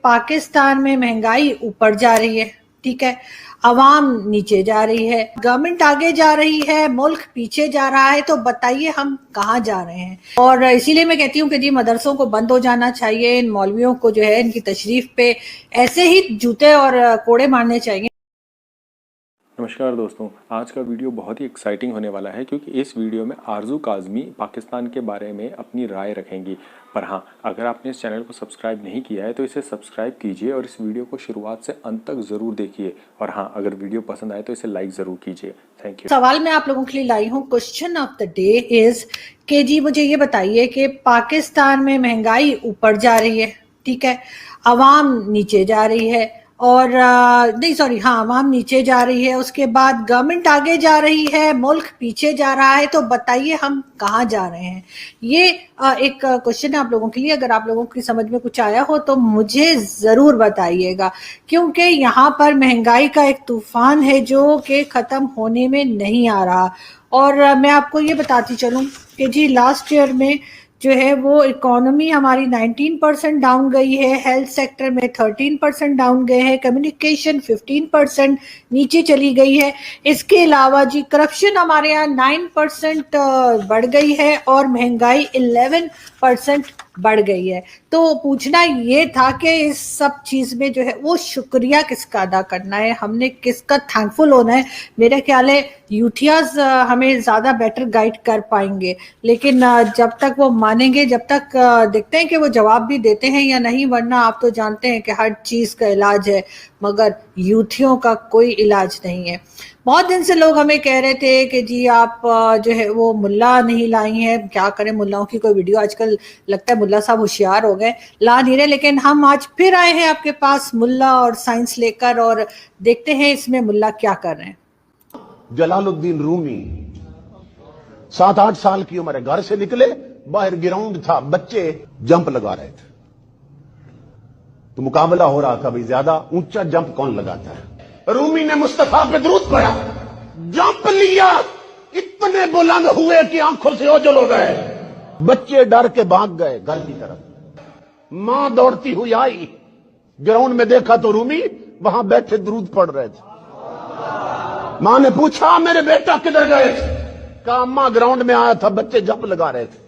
पाकिस्तान में महंगाई ऊपर जा रही है, ठीक है, अवाम नीचे जा रही है, गवर्नमेंट आगे जा रही है, मुल्क पीछे जा रहा है, तो बताइए हम कहाँ जा रहे हैं। और इसीलिए मैं कहती हूँ कि जी मदरसों को बंद हो जाना चाहिए, इन मौलवियों को जो है इनकी तशरीफ पे ऐसे ही जूते और कोड़े मारने चाहिए। नमस्कार दोस्तों, आज का वीडियो बहुत ही एक्साइटिंग होने वाला है क्योंकि इस वीडियो में आरजू काज़मी पाकिस्तान के बारे में अपनी राय रखेंगी। पर हाँ, अगर आपने इस चैनल को सब्सक्राइब नहीं किया है तो इसे सब्सक्राइब कीजिए और इस वीडियो को शुरुआत से अंत तक ज़रूर देखिए। और हाँ, अगर वीडियो पसंद आए तो इसे लाइक ज़रूर कीजिए। Thank you. सवाल मैं आप लोगों के लिए लाई हूँ, question of the day is कि जी मुझे ये बताइए कि पाकिस्तान में महंगाई ऊपर जा रही है, ठीक है, अवाम नीचे जा रही है, और नहीं सॉरी हाँ अवाम नीचे जा रही है, उसके बाद गवर्नमेंट आगे जा रही है, मुल्क पीछे जा रहा है, तो बताइए हम कहाँ जा रहे हैं। ये एक क्वेश्चन है आप लोगों के लिए। अगर आप लोगों की समझ में कुछ आया हो तो मुझे ज़रूर बताइएगा, क्योंकि यहाँ पर महंगाई का एक तूफान है जो कि ख़त्म होने में नहीं आ रहा। और मैं आपको ये बताती चलूँ कि जी लास्ट ईयर में जो है वो इकोनॉमी हमारी 19% डाउन गई है, हेल्थ सेक्टर में 13% डाउन गए हैं, कम्युनिकेशन 15% नीचे चली गई है। इसके अलावा जी करप्शन हमारे यहाँ 9% बढ़ गई है और महंगाई 11% बढ़ गई है। तो पूछना ये था कि इस सब चीज़ में जो है वो शुक्रिया किसका अदा करना है, हमने किसका थैंकफुल होना है। मेरे ख्याल है यूथियाज हमें ज़्यादा बेटर गाइड कर पाएंगे, लेकिन जब तक वो मानेंगे, जब तक देखते हैं कि वो जवाब भी देते हैं या नहीं, वरना आप तो जानते हैं कि हर चीज़ का इलाज है मगर यूथियों का कोई इलाज नहीं है। बहुत दिन से लोग हमें कह रहे थे कि जी आप जो है वो मुल्ला नहीं लाई हैं, क्या करें मुल्लाओं की कोई वीडियो, आजकल लगता है मुल्ला साहब होशियार हो गए, ला नहीं रहे। लेकिन हम आज फिर आए हैं आपके पास मुल्ला और साइंस लेकर, और देखते हैं इसमें मुल्ला क्या कर रहे हैं। जलालुद्दीन रूमी 7-8 साल की उम्र है, घर से निकले, बाहर ग्राउंड था, बच्चे जंप लगा रहे थे, तो मुकाबला हो रहा था भाई ज्यादा ऊंचा जंप कौन लगाता है। रूमी ने मुस्तफा पे दुरूद पढ़ा, जंप लिया, इतने बुलंद हुए कि आंखों से ओझल हो गए, बच्चे डर के भाग गए घर की तरफ। मां दौड़ती हुई आई, ग्राउंड में देखा तो रूमी वहां बैठे दुरूद पढ़ रहे थे। मां ने पूछा मेरे बेटा किधर गए थे? कहा अम्मा ग्राउंड में आया था, बच्चे जंप लगा रहे थे।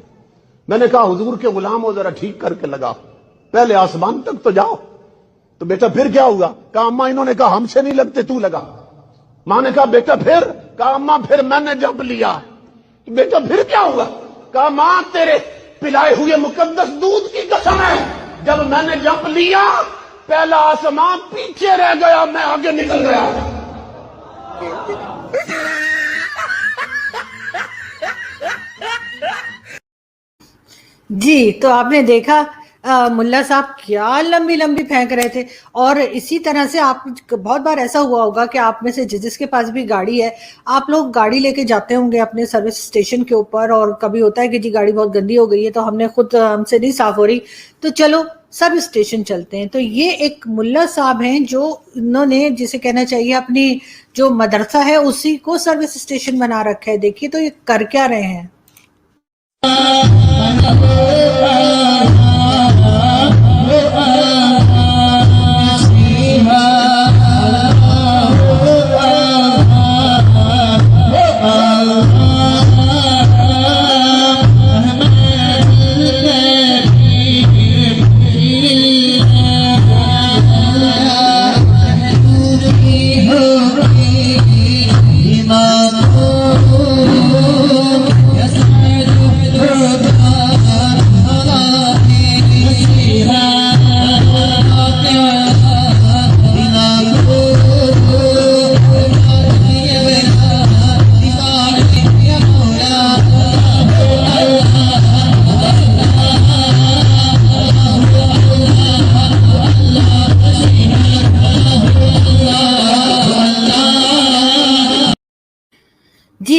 मैंने कहा हुजूर के गुलाम हो, जरा ठीक करके लगाओ, पहले आसमान तक तो जाओ। तो बेटा फिर क्या हुआ? कहा अम्मा इन्होंने कहा हमसे नहीं लगते, तू लगा। मां ने कहा बेटा फिर? कहा अम्मा फिर मैंने जंप लिया। बेटा फिर क्या हुआ? कहा मां तेरे पिलाए हुए मुकद्दस दूध की कसम है, जब मैंने जंप लिया पहला आसमान पीछे रह गया, मैं आगे निकल गया। जी तो आपने देखा मुल्ला साहब क्या लंबी लंबी फेंक रहे थे। और इसी तरह से आप बहुत बार ऐसा हुआ होगा कि आप में से जिसके पास भी गाड़ी है, आप लोग गाड़ी लेके जाते होंगे अपने सर्विस स्टेशन के ऊपर, और कभी होता है कि जी गाड़ी बहुत गंदी हो गई है तो हमने खुद हमसे नहीं साफ हो रही, तो चलो सब स्टेशन चलते हैं। तो ये एक मुल्ला साहब हैं जो इन्होंने, जिसे कहना चाहिए अपनी जो मदरसा है उसी को सर्विस स्टेशन बना रखा है। देखिए तो ये कर क्या रहे हैं।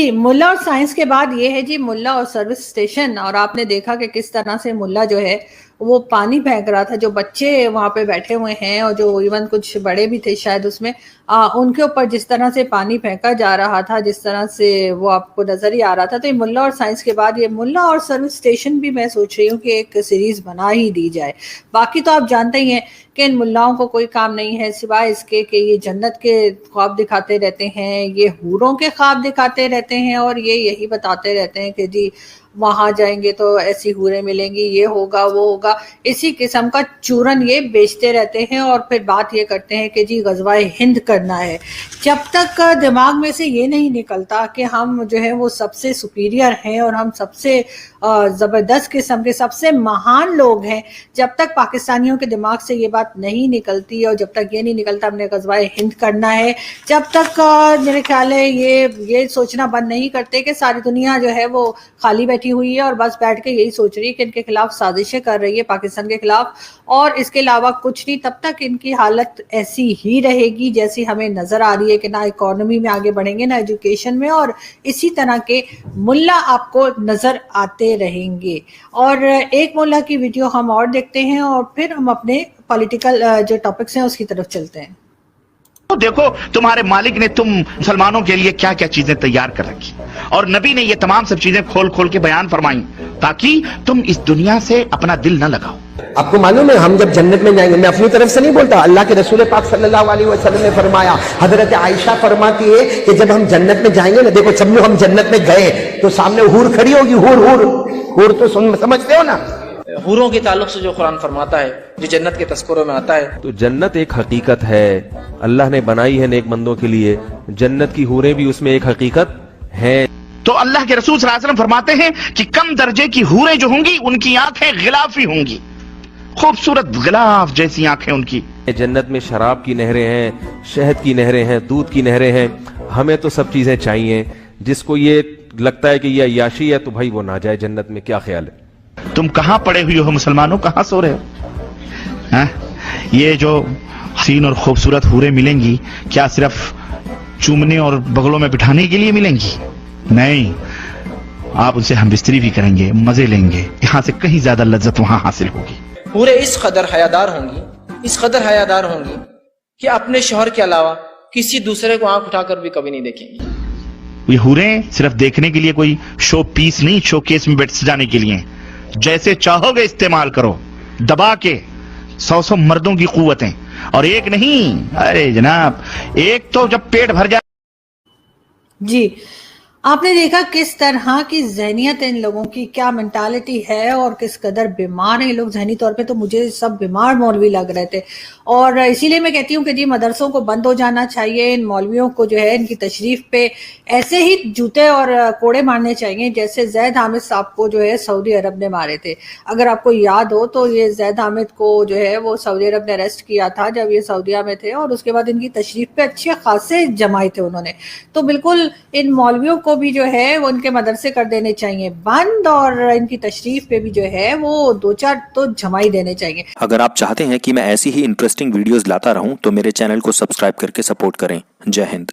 जी, मुल्ला और साइंस के बाद ये है जी मुल्ला और सर्विस स्टेशन। और आपने देखा कि किस तरह से मुल्ला जो है वो पानी फेंक रहा था, जो बच्चे वहां पे बैठे हुए हैं और जो इवन कुछ बड़े भी थे शायद उसमें, उनके ऊपर जिस तरह से पानी फेंका जा रहा था, जिस तरह से वो आपको नजर ही आ रहा था। तो ये मुल्ला और साइंस के बाद ये मुल्ला और सर्विस स्टेशन भी मैं सोच रही हूँ कि एक सीरीज बना ही दी जाए। बाकी तो आप जानते ही हैं कि इन मुल्लाओं को कोई काम नहीं है सिवाय इसके कि ये जन्नत के ख्वाब दिखाते रहते हैं, ये हूरों के ख्वाब दिखाते रहते हैं, और ये यही बताते रहते हैं कि जी वहां जाएंगे तो ऐसी हूरें मिलेंगी, ये होगा वो होगा। इसी किस्म का चूरन ये बेचते रहते हैं और फिर बात ये करते हैं कि जी गजवाए हिंद करना है। जब तक दिमाग में से ये नहीं निकलता कि हम जो है वो सबसे सुपीरियर हैं और हम सबसे जबरदस्त किस्म के सबसे महान लोग हैं, जब तक पाकिस्तानियों के दिमाग से ये बात नहीं निकलती और जब तक ये नहीं निकलता हमने गजवाए हिंद करना है, जब तक मेरे ख्याल है ये सोचना बंद नहीं करते कि सारी दुनिया जो है वो खाली बैठी हुई है और बस बैठ के यही सोच रही है कि इनके खिलाफ साजिशें कर रही है पाकिस्तान के खिलाफ, और इसके अलावा कुछ नहीं, तब तक इनकी हालत ऐसी ही रहेगी जैसी हमें नजर आ रही है कि ना इकोनॉमी में आगे बढ़ेंगे ना एजुकेशन में, और इसी तरह के मुल्ला आपको नजर आते रहेंगे। और एक मुल्ला की वीडियो हम और देखते हैं और फिर हम अपने पॉलिटिकल जो टॉपिक्स हैं उसकी तरफ चलते हैं। तो देखो तुम्हारे मालिक ने तुम मुसलमानों के लिए क्या क्या चीजें तैयार कर रखी, और नबी ने ये तमाम सब चीजें खोल खोल के बयान फरमाई ताकि तुम इस दुनिया से अपना दिल न लगाओ। आपको मालूम है हम जब जन्नत में जाएंगे, मैं अपनी तरफ से नहीं बोलता, अल्लाह के रसूल पाक सल्लल्लाहु अलैहि वसल्लम ने फरमाया, हजरत आयशा फरमाती है कि जब हम जन्नत में जाएंगे ना, देखो सब लोग हम जन्नत में गए तो सामने हूर खड़ी होगी, हूर तो समझते हो ना, हूरों के ताल्लुक से जो कुरान फरमाता है, जो जन्नत के तस्करों में आता है। तो जन्नत एक हकीकत है, अल्लाह ने बनाई है नेकबंदों के लिए, जन्नत की हूरें भी उसमें एक हकीकत है। तो अल्लाह के रसूल सल्लल्लाहु अलैहि वसल्लम फरमाते हैं कि कम दर्जे की हूरें जो होंगी उनकी आंखें गिलाफी होंगी, खूबसूरत गिलाफ जैसी आंखें उनकी। जन्नत में शराब की नहरें हैं, शहद की नहरें हैं, दूध की नहरें हैं। हमें तो सब चीजें चाहिए। जिसको ये लगता है कि ये अय्याशी है तो भाई वो ना जाए जन्नत में। क्या ख्याल है? तुम कहां पड़े हुए हो मुसलमानों, कहां सो रहे हो? ये जो हसीन और खूबसूरत हूरें मिलेंगी क्या सिर्फ चूमने और बगलों में बिठाने के लिए मिलेंगी? नहीं, आप उनसे हम बिस्तरी भी करेंगे, मजे लेंगे, यहां से कहीं ज्यादा लज्जत वहां हासिल होगी। हूरें इस कदर हयादार होंगी, इस कदर हयादार होंगी कि अपने शौहर के अलावा किसी दूसरे को आंख उठाकर भी कभी नहीं देखेंगी। ये हूरें सिर्फ देखने के लिए कोई शो पीस नहीं, शो केस में बैठ सजाने के लिए। जैसे चाहोगे इस्तेमाल करो, दबा के 100 मर्दों की कुव्वतें, और एक नहीं, अरे जनाब एक तो जब पेट भर जाए। जी, आपने देखा किस तरह की ज़हनियत इन लोगों की, क्या मेंटालिटी है और किस कदर बीमार हैं ये लोग जहनी तौर पे। तो मुझे सब बीमार मौलवी लग रहे थे, और इसीलिए मैं कहती हूँ कि जी मदरसों को बंद हो जाना चाहिए। इन मौलवियों को जो है इनकी तशरीफ पे ऐसे ही जूते और कोड़े मारने चाहिए जैसे जैद हामिद साहब को जो है सऊदी अरब ने मारे थे। अगर आपको याद हो तो ये जैद हामिद को जो है वो सऊदी अरब ने अरेस्ट किया था जब ये सऊदीया में थे, और उसके बाद इनकी तशरीफ पे अच्छे खासे जमाए थे उन्होंने। तो बिल्कुल इन मौलवियों को भी जो है वो इनके मदरसे कर देने चाहिए बंद, और इनकी तशरीफ पे भी जो है वो 2-4 तो जमाई देने चाहिए। अगर आप चाहते हैं कि मैं ऐसी ही इंटरेस्टिंग वीडियोस लाता रहूं तो मेरे चैनल को सब्सक्राइब करके सपोर्ट करें। जय हिंद।